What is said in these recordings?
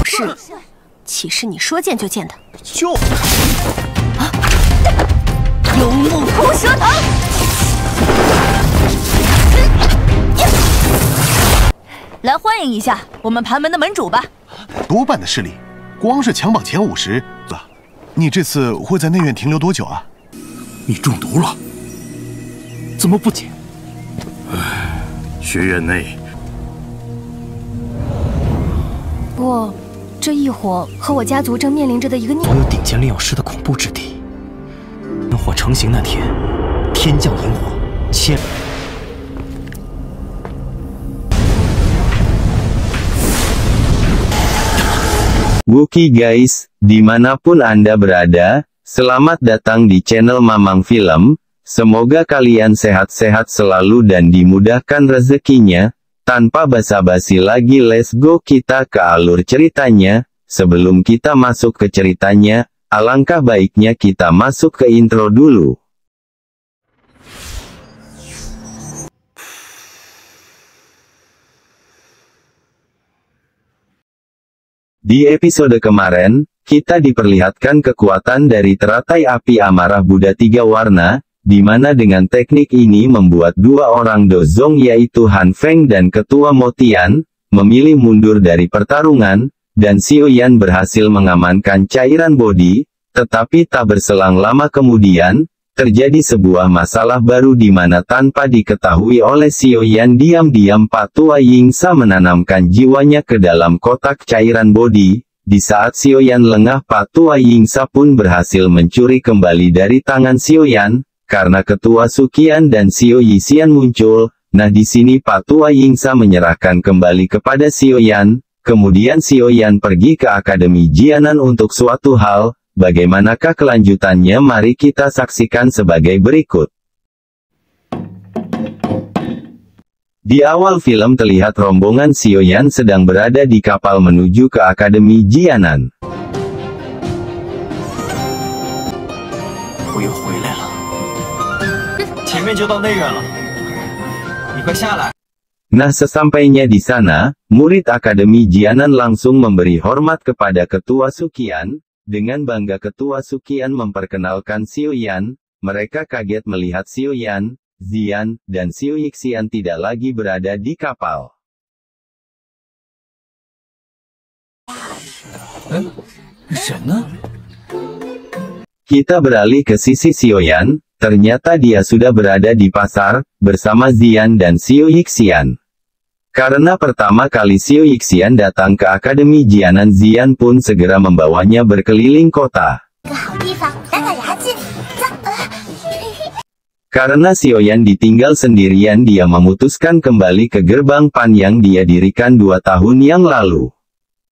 是，岂是你说见就见的？就啊！幽木空蛇藤。来欢迎一下我们盘门的门主吧。多半的势力，光是强榜前50了。你这次会在内院停留多久啊？你中毒了？怎么不解？唉，学院内。不过，这异火和我家族正面临着的一个所有顶尖炼药师的恐怖之地。萤火成型那天，天降萤火，千。 Wookie guys, dimanapun Anda berada, selamat datang di channel Mamang Film. Semoga kalian sehat-sehat selalu dan dimudahkan rezekinya. Tanpa basa-basi lagi, let's go kita ke alur ceritanya. Sebelum kita masuk ke ceritanya, alangkah baiknya kita masuk ke intro dulu. Di episode kemarin, kita diperlihatkan kekuatan dari teratai api amarah Buddha 3 warna, di mana dengan teknik ini membuat dua orang dozong yaitu Han Feng dan Ketua Motian, memilih mundur dari pertarungan, dan Xiao Yan berhasil mengamankan cairan bodi, tetapi tak berselang lama kemudian, terjadi sebuah masalah baru di mana tanpa diketahui oleh Xiao Yan diam-diam Pak Tua Yingsa menanamkan jiwanya ke dalam kotak cairan bodi. Di saat Xiao Yan lengah, Pak Tua Yingsa pun berhasil mencuri kembali dari tangan Xiao Yan, karena Ketua Suqian dan Xiao Yixian muncul. Nah di sini Pak Tua Yingsa menyerahkan kembali kepada Xiao Yan, kemudian Xiao Yan pergi ke Akademi Jianan untuk suatu hal. Bagaimanakah kelanjutannya? Mari kita saksikan sebagai berikut. Di awal film terlihat rombongan Xiao Yan sedang berada di kapal menuju ke Akademi Jianan. 我又回来了，前面就到内院了，你快下来。 Nah sesampainya di sana, murid Akademi Jianan langsung memberi hormat kepada Ketua Suqian. Dengan bangga Ketua Suqian memperkenalkan Xiao Yan, mereka kaget melihat Xiao Yan, Zian, dan Xiao Yixian tidak lagi berada di kapal. Kita beralih ke sisi Xiao Yan, ternyata dia sudah berada di pasar, bersama Zian dan Xiao Yixian. Karena pertama kali Xiao Yixian datang ke Akademi Jianan, Zian pun segera membawanya berkeliling kota. Karena Xiao Yan ditinggal sendirian, dia memutuskan kembali ke gerbang Pan yang dia dirikan 2 tahun yang lalu.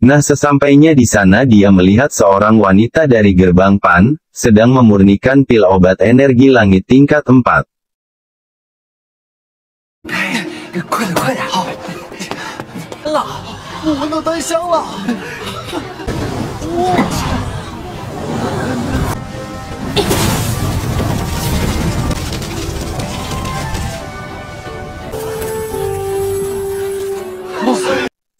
Nah sesampainya di sana dia melihat seorang wanita dari gerbang Pan, sedang memurnikan pil obat energi langit tingkat 4. 快点快点！好，了，我闻到丹香了。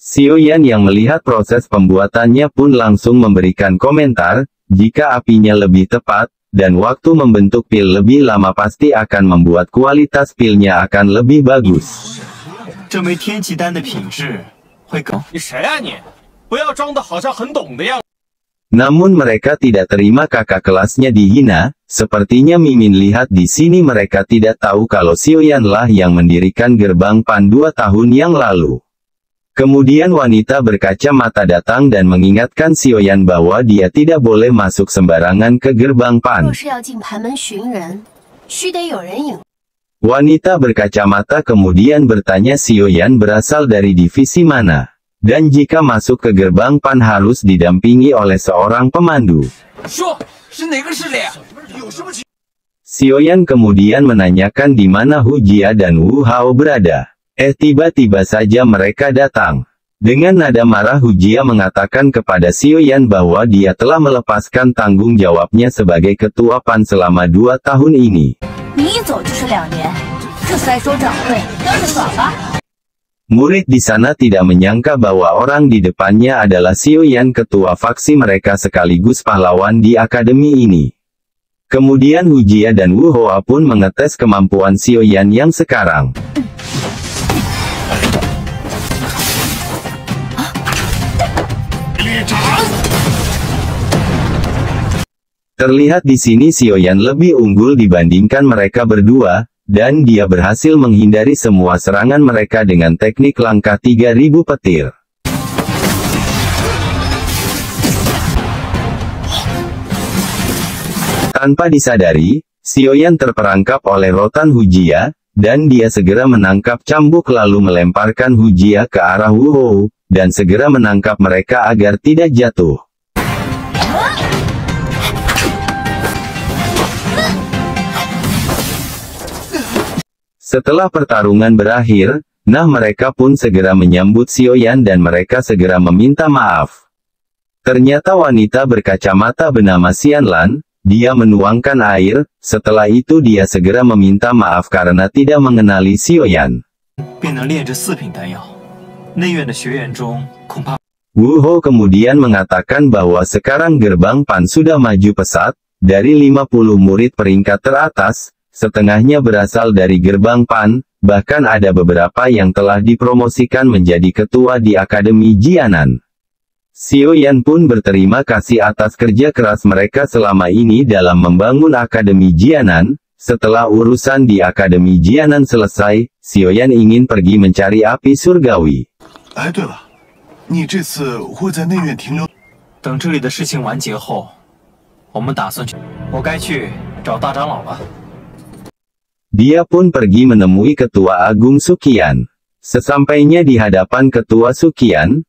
Xiao Yan yang melihat proses pembuatannya pun langsung memberikan komentar, jika apinya lebih tepat, dan waktu membentuk pil lebih lama pasti akan membuat kualitas pilnya akan lebih bagus. 这枚天气丹的品质会更……你谁啊你？不要装的好像很懂的样子。 Namun mereka tidak terima kakak kelasnya dihina. Sepertinya Mimin lihat di sini mereka tidak tahu kalau Xiao Yan lah yang mendirikan gerbang Pan 2 tahun yang lalu. Kemudian wanita berkaca mata datang dan mengingatkan Xiao Yan bahwa dia tidak boleh masuk sembarangan ke gerbang Pan. Wanita berkacamata kemudian bertanya Xiao Yan berasal dari divisi mana, dan jika masuk ke gerbang Pan harus didampingi oleh seorang pemandu. Xiao Yan kemudian menanyakan di mana Hu Jia dan Wu Hao berada. Tiba-tiba saja mereka datang. Dengan nada marah Hu Jia mengatakan kepada Xiao Yan bahwa dia telah melepaskan tanggung jawabnya sebagai ketua Pan selama 2 tahun ini. Murid di sana tidak menyangka bahwa orang di depannya adalah Xiaoyan, ketua faksi mereka sekaligus pahlawan di akademi ini. Kemudian Hu Jia dan Wu Hoa pun mengetes kemampuan Xiaoyan yang sekarang. Terlihat di sini Xiaoyan lebih unggul dibandingkan mereka berdua, dan dia berhasil menghindari semua serangan mereka dengan teknik langkah 3000 petir. Tanpa disadari, Xiaoyan terperangkap oleh rotan Hu Jia, dan dia segera menangkap cambuk lalu melemparkan Hu Jia ke arah Wu Hou, dan segera menangkap mereka agar tidak jatuh. Setelah pertarungan berakhir, mereka pun segera menyambut Xiaoyan dan mereka segera meminta maaf. Ternyata wanita berkacamata bernama Xianlan, dia menuangkan air, setelah itu dia segera meminta maaf karena tidak mengenali Xiaoyan. Wu Hou kemudian mengatakan bahwa sekarang gerbang Pan sudah maju pesat, dari 50 murid peringkat teratas, setengahnya berasal dari gerbang Pan, bahkan ada beberapa yang telah dipromosikan menjadi ketua di Akademi Jianan. Xiaoyan pun berterima kasih atas kerja keras mereka selama ini dalam membangun Akademi Jianan. Setelah urusan di Akademi Jianan selesai, Xiaoyan ingin pergi mencari api surgawi. 哎，对了，你这次会在内院停留？等这里的事情完结后，我们打算去。我该去找大长老了。 Dia pun pergi menemui Ketua Agung Suqian. Sesampainya di hadapan Ketua Suqian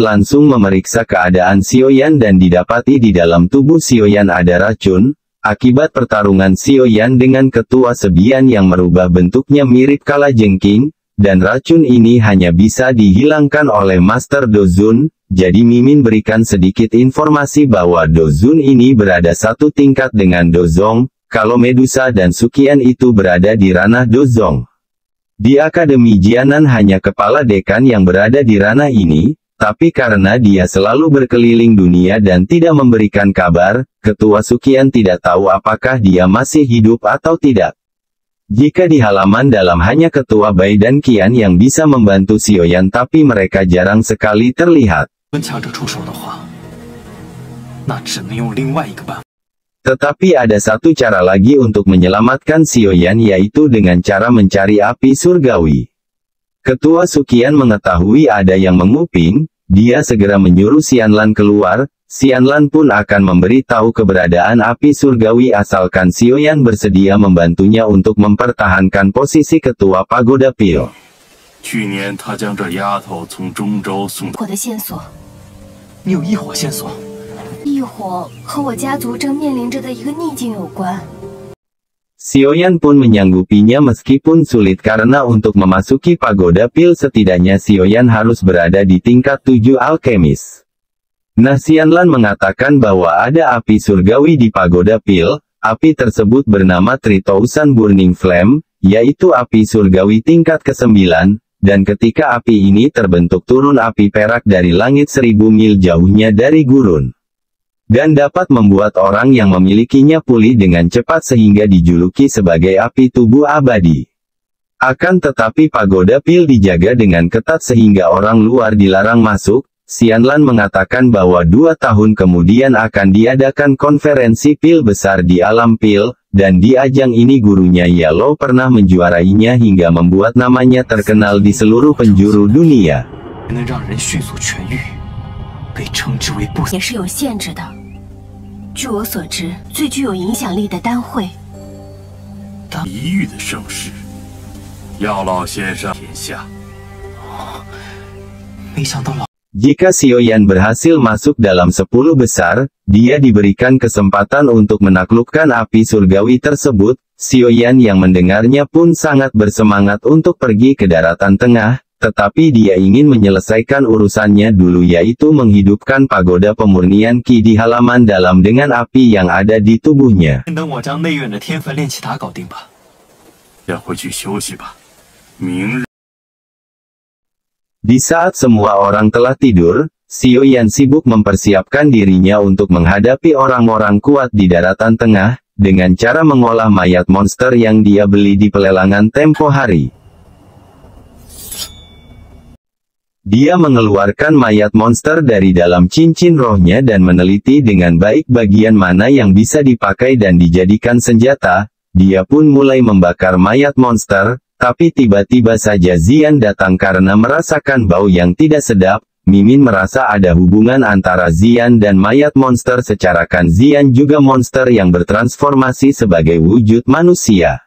langsung memeriksa keadaan Xiaoyan dan didapati di dalam tubuh Xiaoyan ada racun, akibat pertarungan Xiaoyan dengan Ketua Sebian yang merubah bentuknya mirip kalajengking, dan racun ini hanya bisa dihilangkan oleh Master Dozun, jadi Mimin berikan sedikit informasi bahwa Dozun ini berada satu tingkat dengan Dozong, kalau Medusa dan Suqian itu berada di ranah Dozong. Di Akademi Jianan hanya kepala dekan yang berada di ranah ini, tapi karena dia selalu berkeliling dunia dan tidak memberikan kabar, Ketua Suqian tidak tahu apakah dia masih hidup atau tidak. Jika di halaman dalam hanya Ketua Bai dan Qian yang bisa membantu Xiaoyan tapi mereka jarang sekali terlihat. Tetapi ada satu cara lagi untuk menyelamatkan Xiaoyan yaitu dengan cara mencari api surgawi. Ketua Suqian mengetahui ada yang menguping, dia segera menyuruh Xianlan keluar, Xianlan pun akan memberitahu keberadaan api surgawi asalkan Xiaoyan bersedia membantunya untuk mempertahankan posisi Ketua Pagoda Pil. 去年他将这丫头从中州送到。我的线索，你有异火线索？ 异火和我家族正面临着的一个逆境有关。 Xiaoyan pun menyanggupinya meskipun sulit karena untuk memasuki Pagoda Pil setidaknya Xiaoyan harus berada di tingkat 7 alkemis. Xianlan mengatakan bahwa ada api surgawi di Pagoda Pil, api tersebut bernama 3000 Burning Flame, yaitu api surgawi tingkat ke-9, dan ketika api ini terbentuk turun api perak dari langit 1000 mil jauhnya dari gurun. Dan dapat membuat orang yang memilikinya pulih dengan cepat sehingga dijuluki sebagai api tubuh abadi. Akan tetapi Pagoda Pil dijaga dengan ketat sehingga orang luar dilarang masuk. Xianlan mengatakan bahwa 2 tahun kemudian akan diadakan konferensi Pil besar di alam Pil, dan di ajang ini gurunya Yellow pernah menjuarainya hingga membuat namanya terkenal di seluruh penjuru dunia. 也是有限制的。据我所知，最具有影响力的单会，一遇的盛世，药老先生天下。没想到老。 Jika Xiaoyan berhasil masuk dalam 10 besar, dia diberikan kesempatan untuk menaklukkan api surgawi tersebut. Xiaoyan yang mendengarnya pun sangat bersemangat untuk pergi ke daratan tengah. Tetapi dia ingin menyelesaikan urusannya dulu yaitu menghidupkan pagoda pemurnian Qi di halaman dalam dengan api yang ada di tubuhnya. 先等我将内院的天分炼气塔搞定吧。先回去休息吧，明日。Di saat semua orang telah tidur, Xiaoyan sibuk mempersiapkan dirinya untuk menghadapi orang-orang kuat di daratan tengah, dengan cara mengolah mayat monster yang dia beli di pelelangan tempo hari. Dia mengeluarkan mayat monster dari dalam cincin rohnya dan meneliti dengan baik bagian mana yang bisa dipakai dan dijadikan senjata. Dia pun mulai membakar mayat monster, tapi tiba-tiba saja Xian datang karena merasakan bau yang tidak sedap. Mimin merasa ada hubungan antara Xian dan mayat monster, secara kan Xian juga monster yang bertransformasi sebagai wujud manusia.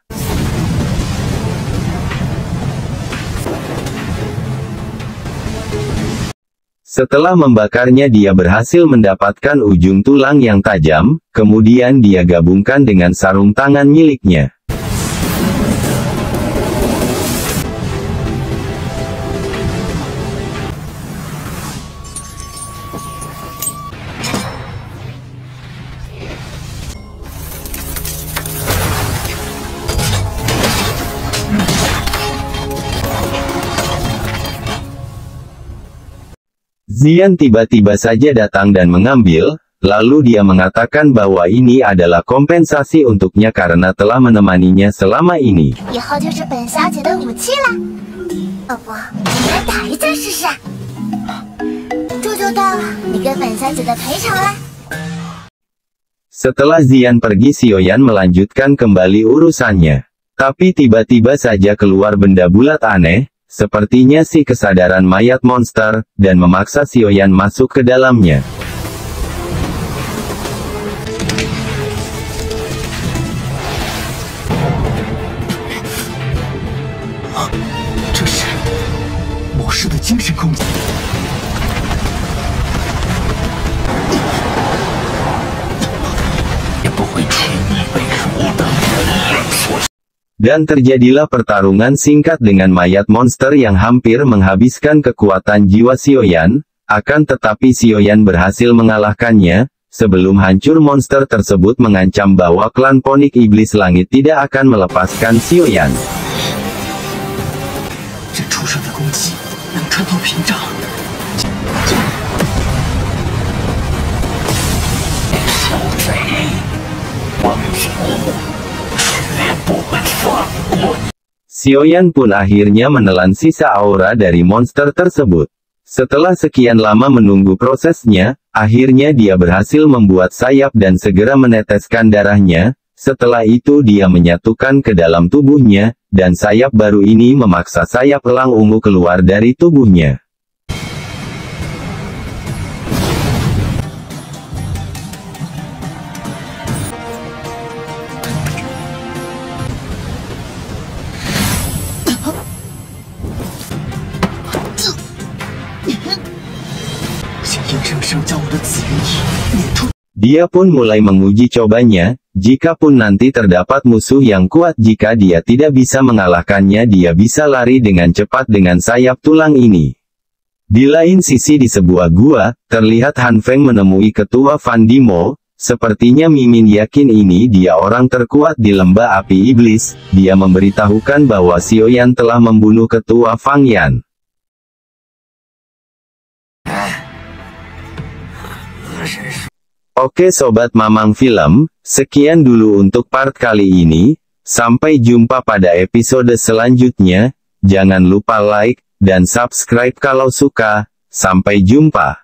Setelah membakarnya dia berhasil mendapatkan ujung tulang yang tajam, kemudian dia gabungkan dengan sarung tangan miliknya. Xian tiba-tiba saja datang dan mengambil, lalu dia mengatakan bahwa ini adalah kompensasi untuknya karena telah menemaninya selama ini. Setelah Xian pergi, Xiaoyan melanjutkan kembali urusannya. Tapi tiba-tiba saja keluar benda bulat aneh, sepertinya si kesadaran mayat monster, dan memaksa Xiaoyan masuk ke dalamnya. Dan terjadilah pertarungan singkat dengan mayat monster yang hampir menghabiskan kekuatan jiwa Xiaoyan, akan tetapi Xiaoyan berhasil mengalahkannya. Sebelum hancur, monster tersebut mengancam bahwa klan Ponik Iblis Langit tidak akan melepaskan Xiaoyan. Xiaoyan pun akhirnya menelan sisa aura dari monster tersebut. Setelah sekian lama menunggu prosesnya, akhirnya dia berhasil membuat sayap dan segera meneteskan darahnya. Setelah itu dia menyatukan ke dalam tubuhnya, dan sayap baru ini memaksa sayap elang ungu keluar dari tubuhnya. Dia pun mulai menguji cobanya, jika pun nanti terdapat musuh yang kuat, jika dia tidak bisa mengalahkannya, dia bisa lari dengan cepat dengan sayap tulang ini. Di lain sisi di sebuah gua, terlihat Han Feng menemui ketua Fan Dimo. Sepertinya Mimin yakin ini dia orang terkuat di lembah api iblis. Dia memberitahukan bahwa Xiaoyan telah membunuh ketua Fang Yan. Oke sobat Mamang Film, sekian dulu untuk part kali ini. Sampai jumpa pada episode selanjutnya. Jangan lupa like dan subscribe kalau suka. Sampai jumpa.